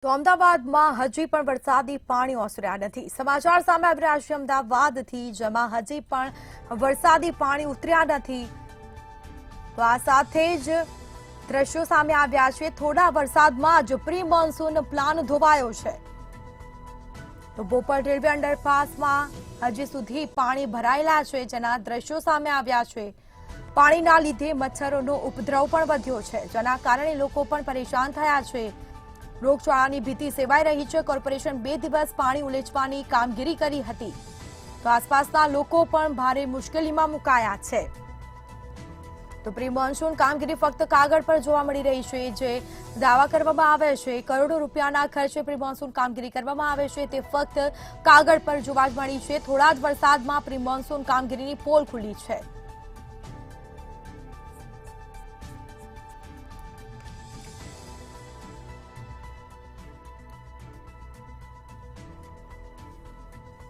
તો અમદાવાદમાં હજી પણ વરસાદી પાણી ઓસર્યા નથી। સમાચાર સામે આવી રહ્યા છે અમદાવાદથી, જેમાં હજી પણ વરસાદી પાણી ઉતર્યા નથી। તો આ સાથે જ દ્રશ્યો સામે આવ્યા છે। થોડા વરસાદમાં જ પ્રી મોન્સૂન પ્લાન ધોવાયો છે। તો બોપલ રેલવે અંડરપાસમાં હજી સુધી પાણી ભરાયેલા છે, જેના દ્રશ્યો સામે આવ્યા છે। પાણીના લીધે મચ્છરોનો ઉપદ્રવ પણ વધ્યો છે, જેના કારણે લોકો પણ પરેશાન થયા છે। રોગચાળાની ભીતિ સેવાઈ રહી છે। કોર્પોરેશન 2 દિવસ પાણી ઉલેચવાની કામગીરી કરી હતી, તો આસપાસના લોકો પણ ભારે મુશ્કેલીમાં મુકાયા છે। તો પ્રી મોન્સૂન કામગીરી ફક્ત કાગળ પર જોવા મળી રહી છે। જે દાવા કરવામાં આવે છે કરોડો રૂપિયાના ખર્ચે પ્રી મોન્સૂન કામગીરી કરવામાં આવે છે, તે ફક્ત કાગળ પર જોવા જ મળી છે। થોડા જ વરસાદમાં પ્રી મોન્સૂન કામગીરીની પોલ ખુલી છે।